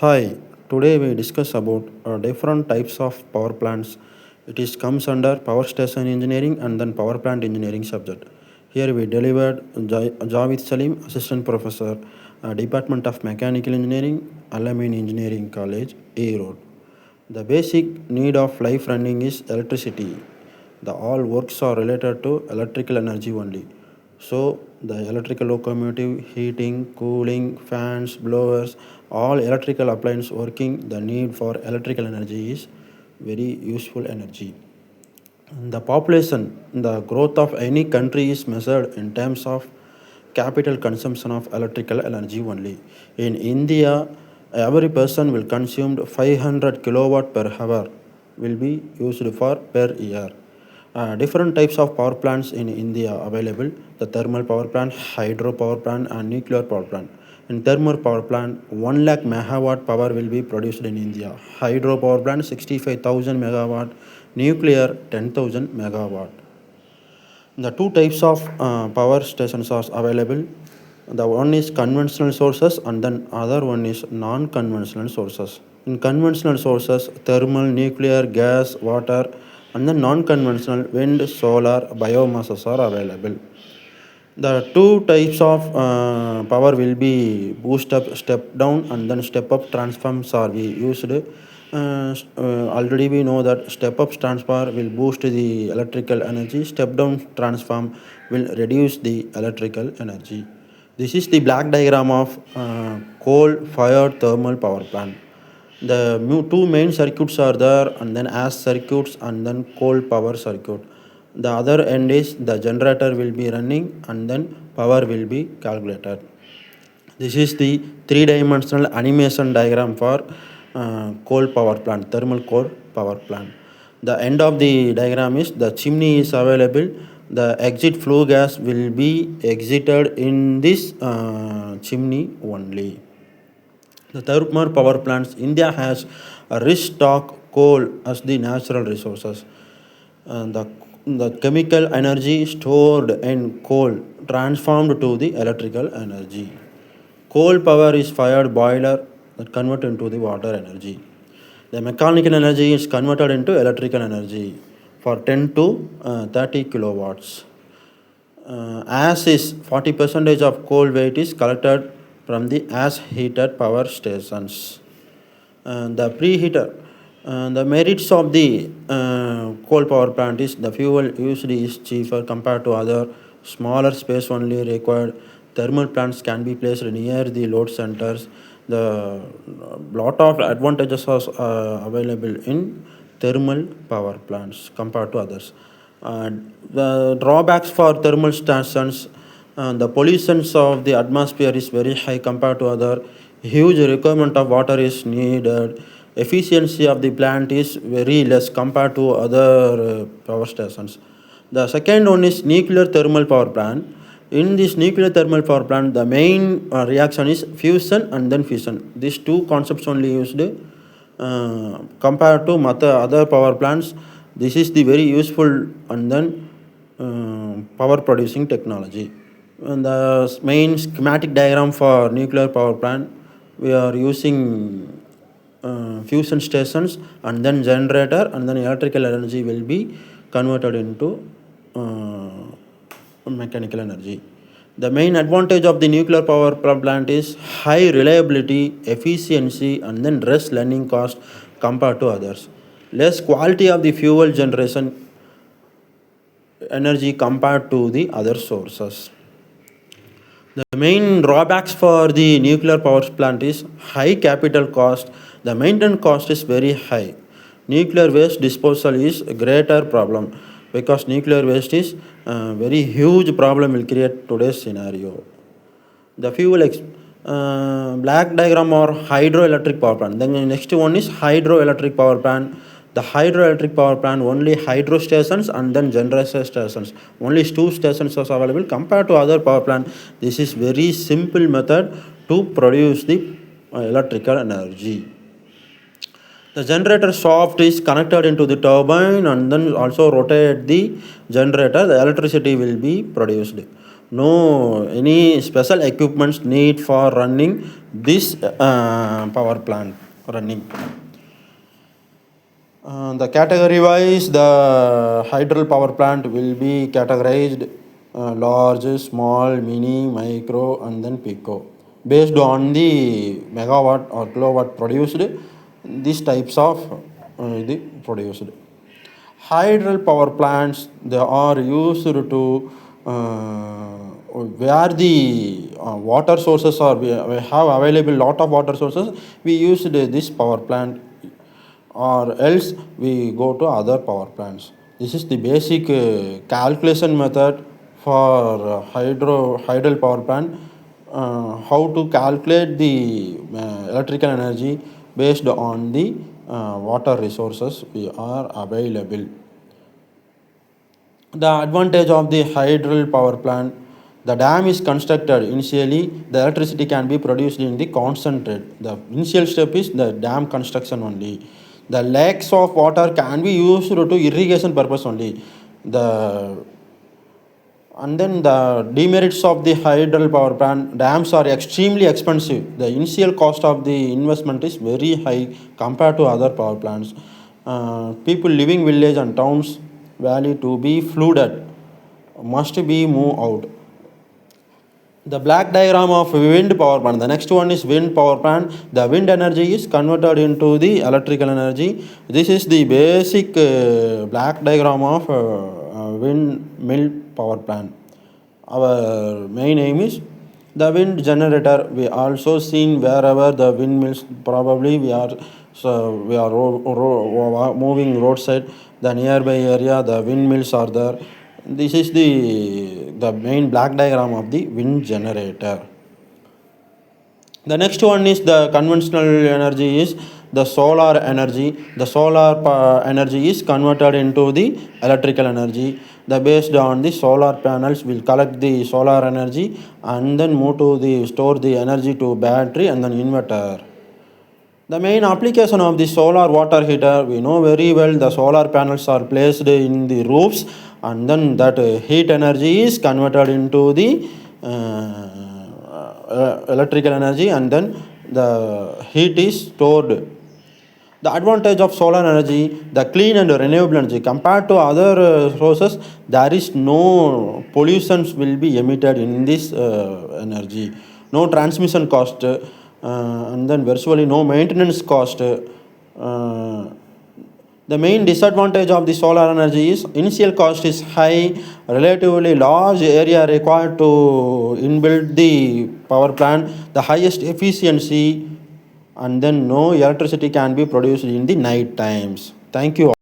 Hi, today we discuss about different types of power plants. It is comes under power station engineering and then power plant engineering subject. Here we delivered Javith Saleem, Assistant Professor, Department of Mechanical Engineering, Al-Ameen Engineering College, Erode. The basic need of life running is electricity. The all works are related to electrical energy only. So the electrical locomotive, heating, cooling, fans, blowers, all electrical appliances working, the need for electrical energy is very useful energy. The population, the growth of any country is measured in terms of capital consumption of electrical energy only. In India, every person will consume 500 kilowatt per hour will be used for per year. Different types of power plants in India available: the thermal power plant, hydro power plant, and nuclear power plant. In thermal power plant, 1 lakh megawatt power will be produced in India. Hydro power plant 65,000 megawatt, nuclear 10,000 megawatt. The two types of power stations are available. The one is conventional sources and then other one is non-conventional sources. In conventional sources, thermal, nuclear, gas, water, and then non-conventional wind, solar, biomasses are available. The two types of power will be boost up, step down, and then step up transformers are we used. Already we know that step up transformer will boost the electrical energy, step down transform will reduce the electrical energy. This is the black diagram of coal fired thermal power plant. The two main circuits are there, and then as circuits and then coal power circuit. The other end is the generator will be running and then power will be calculated. This is the three-dimensional animation diagram for coal power plant, thermal coal power plant. The end of the diagram is the chimney is available. The exit flue gas will be exited in this chimney only. The thermal power plants, India has a rich stock coal as the natural resources. The chemical energy stored in coal transformed to the electrical energy. Coal power is fired boiler that convert into the water energy. The mechanical energy is converted into electrical energy for 10 to 30 kilowatts. As is 40 percentage of coal weight is collected from the as heated power stations. The preheater. The merits of the coal power plant is the fuel used is cheaper compared to other smaller space only required. Thermal plants can be placed near the load centers. The lot of advantages are available in thermal power plants compared to others. The drawbacks for thermal stations, the pollution of the atmosphere is very high compared to other. Huge requirement of water is needed. Efficiency of the plant is very less compared to other power stations. The second one is nuclear thermal power plant. In this nuclear thermal power plant, the main reaction is fusion and then fission. These two concepts only used compared to other power plants. This is the very useful and then power producing technology. And the main schematic diagram for nuclear power plant, we are using fusion stations and then generator and then electrical energy will be converted into mechanical energy. The main advantage of the nuclear power plant is high reliability, efficiency, and then less learning cost compared to others. Less quality of the fuel generation energy compared to the other sources. The main drawbacks for the nuclear power plant is high capital cost. The maintenance cost is very high. Nuclear waste disposal is a greater problem because nuclear waste is a very huge problem will create today's scenario. The black diagram or hydroelectric power plant. Then the next one is hydroelectric power plant. The hydroelectric power plant only hydro stations and then generator stations. Only two stations are available compared to other power plant. This is very simple method to produce the electrical energy. The generator shaft is connected into the turbine and then also rotate the generator. The electricity will be produced. no any special equipments need for running this power plant running. The category wise, the hydro power plant will be categorized large, small, mini, micro, and then pico. Based on the megawatt or kilowatt produced, these types of the produced. Hydro power plants, they are used to where the water sources are, we have available lot of water sources, we use this power plant, or else we go to other power plants. This is the basic calculation method for hydro power plant. How to calculate the electrical energy based on the water resources we are available. The advantage of the hydro power plant, the dam is constructed initially, the electricity can be produced in the concentrate. The initial step is the dam construction only. The lakes of water can be used to irrigation purpose only. And then the demerits of the hydro power plant, dams are extremely expensive. The initial cost of the investment is very high compared to other power plants. People living village and towns valley to be flooded must be moved out. The black diagram of wind power plant. The next one is wind power plant. The wind energy is converted into the electrical energy. This is the basic black diagram of windmill power plant. Our main aim is the wind generator. We also seen wherever the windmills, probably we are moving roadside, the nearby area the windmills are there. This is the main black diagram of the wind generator. The next one is the conventional energy is the solar energy. The solar energy is converted into the electrical energy. The based on the solar panels will collect the solar energy and then move to the store the energy to battery and then inverter. The main application of the solar water heater, we know very well the solar panels are placed in the roofs, and then that heat energy is converted into the electrical energy, and then the heat is stored. The advantage of solar energy, the clean and renewable energy compared to other sources, there is no pollutions will be emitted in this energy, no transmission cost, and then virtually no maintenance cost. The main disadvantage of the solar energy is initial cost is high, relatively large area required to inbuild the power plant, the highest efficiency, and then no electricity can be produced in the night times. Thank you.